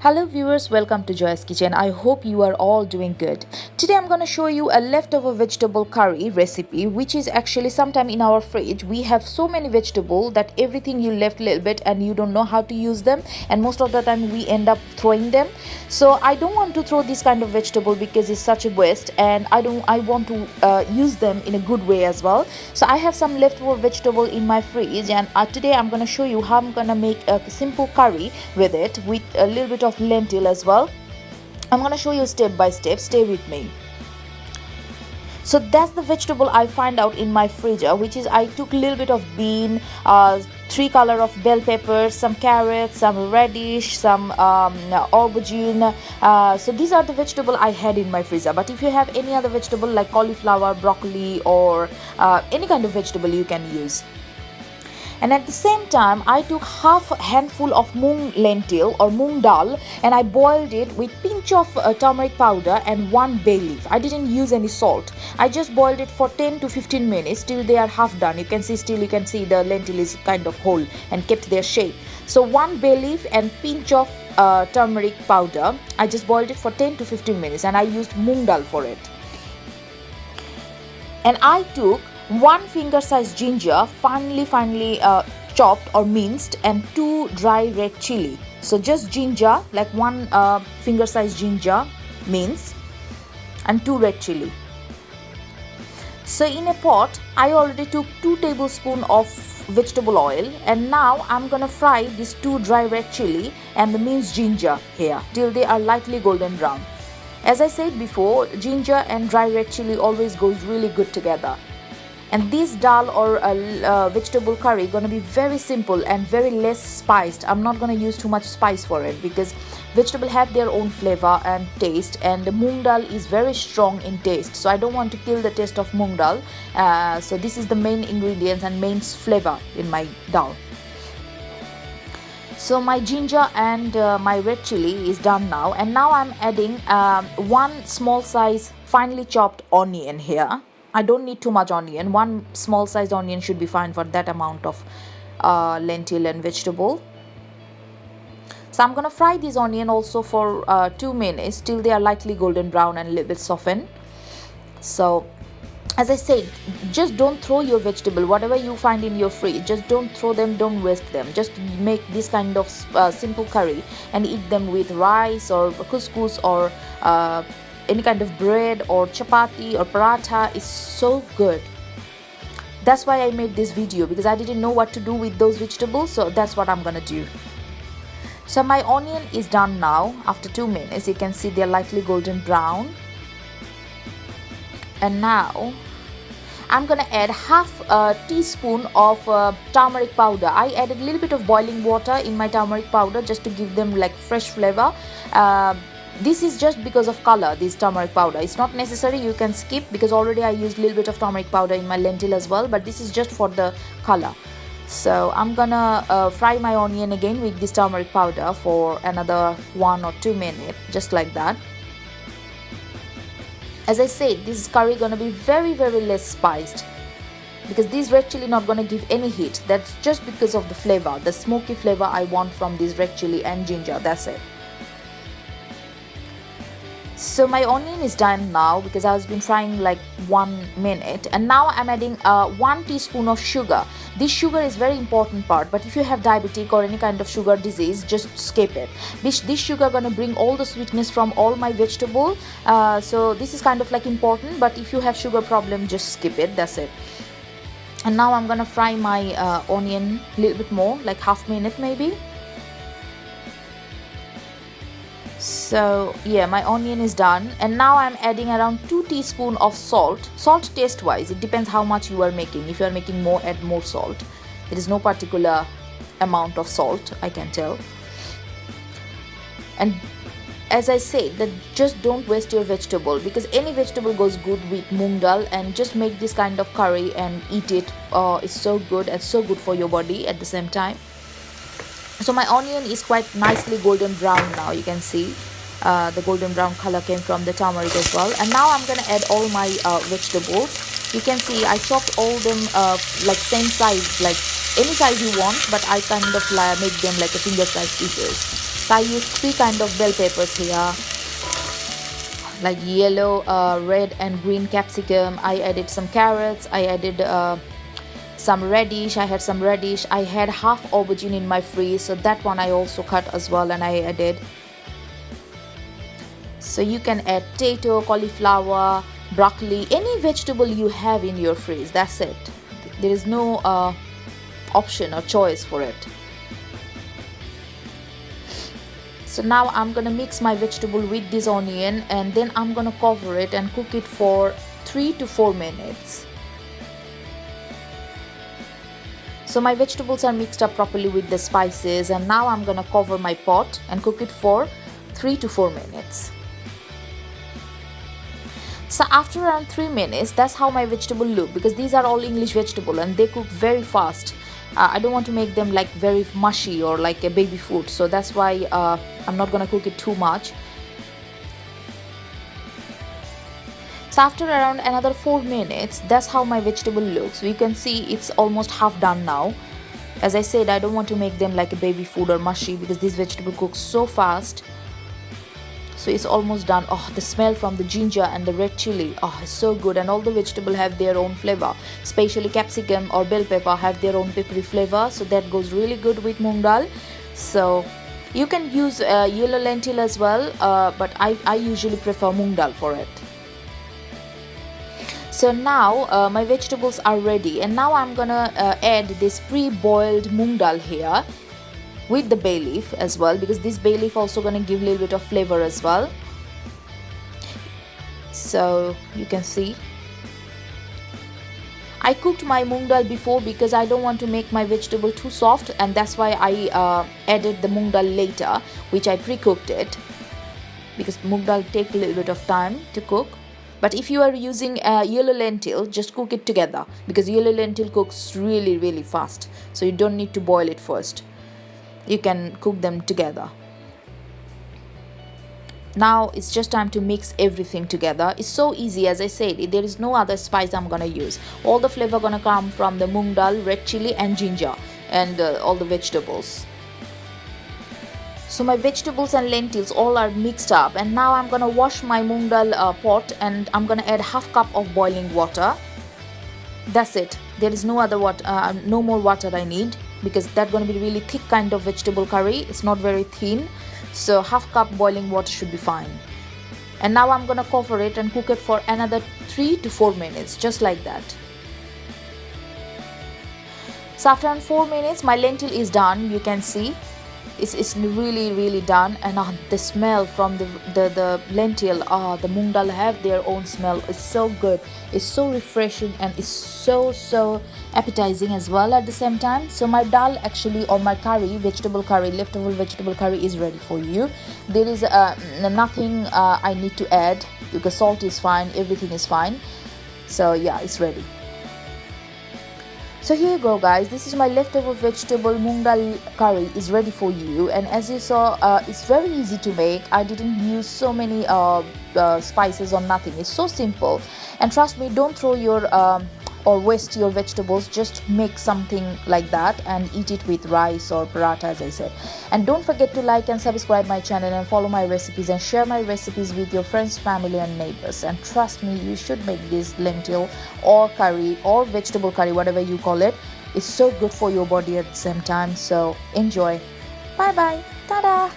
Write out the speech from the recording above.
Hello viewers, welcome to Joy's Kitchen. I hope you are all doing good. Today I'm going to show you a leftover vegetable curry recipe which is actually sometime in our fridge. We have so many vegetables that everything you left a little bit and you don't know how to use them, and most of the time we end up throwing them. So I don't want to throw this kind of vegetable because it's such a waste, and I want to use them in a good way as well. So I have some leftover vegetable in my fridge, and today I'm going to show you how I'm going to make a simple curry with it, with a little bit of lentil as well. I'm going to show you step by step. Stay with me. So that's the vegetable I find out in my freezer, which is I took a little bit of bean, three color of bell peppers, some carrots, some radish, some aubergine. So these are the vegetable I had in my freezer. But if you have any other vegetable like cauliflower, broccoli, or any kind of vegetable, you can use. And at the same time I took half a handful of moong lentil or moong dal, and I boiled it with pinch of turmeric powder and one bay leaf. I didn't use any salt. I just boiled it for 10 to 15 minutes till they are half done. You can see the lentil is kind of whole and kept their shape. So one bay leaf and pinch of turmeric powder. I just boiled it for 10 to 15 minutes, and I used moong dal for it. And I took one finger size ginger, finely chopped or minced, and two dry red chili. So just ginger, like one finger size ginger minced, and two red chili. So in a pot I already took 2 tablespoons of vegetable oil, and now I'm gonna fry these two dry red chili and the minced ginger here till they are lightly golden brown. As I said before, ginger and dry red chili always goes really good together. And this dal or vegetable curry gonna be very simple and very less spiced. I'm not gonna use too much spice for it because vegetable have their own flavor and taste, and the moong dal is very strong in taste, so I don't want to kill the taste of moong dal. So this is the main ingredients and main flavor in my dal. So my ginger and my red chili is done now, and now I'm adding one small size finely chopped onion here. I don't need too much onion. One small size onion should be fine for that amount of lentil and vegetable. So I'm gonna fry this onion also for 2 minutes till they are lightly golden brown and a little bit softened. So as I said, just don't throw your vegetable. Whatever you find in your fridge, just don't throw them, don't waste them. Just make this kind of simple curry and eat them with rice or couscous or any kind of bread or chapati or paratha. Is so good. That's why I made this video, because I didn't know what to do with those vegetables, so that's what I'm gonna do. So my onion is done now. After 2 minutes you can see they're lightly golden brown, and now I'm gonna add half a teaspoon of turmeric powder. I added a little bit of boiling water in my turmeric powder just to give them like fresh flavor. This is just because of color, this turmeric powder. It's not necessary, you can skip, because already I used a little bit of turmeric powder in my lentil as well, but this is just for the color. So I'm gonna fry my onion again with this turmeric powder for another 1 or 2 minutes, just like that. As I said, this curry gonna be very less spiced, because this red chili not gonna give any heat. That's just because of the flavor, the smoky flavor I want from this red chili and ginger. That's it. So my onion is done now because I was been frying like 1 minute, and now I'm adding 1 teaspoon of sugar. This sugar is very important part, but if you have diabetic or any kind of sugar disease, just skip it. This sugar gonna bring all the sweetness from all my vegetable. So this is kind of like important, but if you have sugar problem, just skip it. That's it. And now I'm gonna fry my onion a little bit more, like half minute maybe. So yeah, my onion is done, and now I'm adding around 2 teaspoons of salt. Salt taste wise, it depends how much you are making. If you are making more, add more salt. There is no particular amount of salt, I can tell. And as I said, that just don't waste your vegetable, because any vegetable goes good with moong dal, and just make this kind of curry and eat it. It's so good and so good for your body at the same time. So my onion is quite nicely golden brown now. You can see the golden brown color came from the turmeric as well. And now I'm gonna add all my vegetables. You can see I chopped all them like same size, like any size you want, but I kind of make them like a finger size pieces. So I used three kind of bell peppers here, like yellow, red and green capsicum. I added some carrots. I added some radish. I had some radish. I had half aubergine in my fridge, so that one I also cut as well and I added. So you can add potato, cauliflower, broccoli, any vegetable you have in your fridge. That's it. There is no option or choice for it. So now I'm gonna mix my vegetable with this onion, and then I'm gonna cover it and cook it for 3 to 4 minutes. So my vegetables are mixed up properly with the spices, and now I'm gonna cover my pot and cook it for 3 to 4 minutes. So after around 3 minutes, that's how my vegetable look, because these are all English vegetable and they cook very fast. I don't want to make them like very mushy or like a baby food, so that's why I'm not gonna cook it too much. So after around another 4 minutes, that's how my vegetable looks. You can see it's almost half done now. As I said, I don't want to make them like a baby food or mushy because this vegetable cooks so fast. So it's almost done. Oh, the smell from the ginger and the red chili, oh, it's so good. And all the vegetable have their own flavor, especially capsicum or bell pepper have their own peppery flavor, so that goes really good with moong dal. So you can use yellow lentil as well, but I usually prefer moong dal for it. So now my vegetables are ready, and now I'm gonna add this pre-boiled moong dal here with the bay leaf as well, because this bay leaf also gonna give a little bit of flavor as well. So you can see I cooked my moong dal before because I don't want to make my vegetable too soft, and that's why I added the moong dal later, which I pre-cooked it, because moong dal take a little bit of time to cook. But if you are using yellow lentil, just cook it together, because yellow lentil cooks really fast, so you don't need to boil it first. You can cook them together. Now it's just time to mix everything together. It's so easy. As I said, there is no other spice I'm gonna use. All the flavor gonna come from the moong dal, red chili and ginger, and all the vegetables. So my vegetables and lentils all are mixed up, and now I'm gonna wash my moong dal pot, and I'm gonna add half cup of boiling water. That's it. There is no other water, no more water I need, because that's going to be really thick kind of vegetable curry. It's not very thin, so half cup boiling water should be fine. And now I'm going to cover it and cook it for another 3 to 4 minutes, just like that. So after 4 minutes my lentil is done. You can see it's really done, and the smell from the lentil, the moong dal have their own smell. It's so good, it's so refreshing, and it's so appetizing as well at the same time. So my dal actually, or my curry, vegetable curry, leftover vegetable curry is ready for you. There is nothing I need to add, because salt is fine, everything is fine. So yeah, it's ready. So here you go guys, this is my leftover vegetable moong dal curry is ready for you. And as you saw, it's very easy to make. I didn't use so many spices or nothing. It's so simple, and trust me, don't throw your or waste your vegetables. Just make something like that and eat it with rice or paratha, as I said. And don't forget to like and subscribe my channel and follow my recipes and share my recipes with your friends, family and neighbors. And trust me, you should make this lentil or curry or vegetable curry, whatever you call it. It's so good for your body at the same time. So enjoy. Bye bye. Ta-da.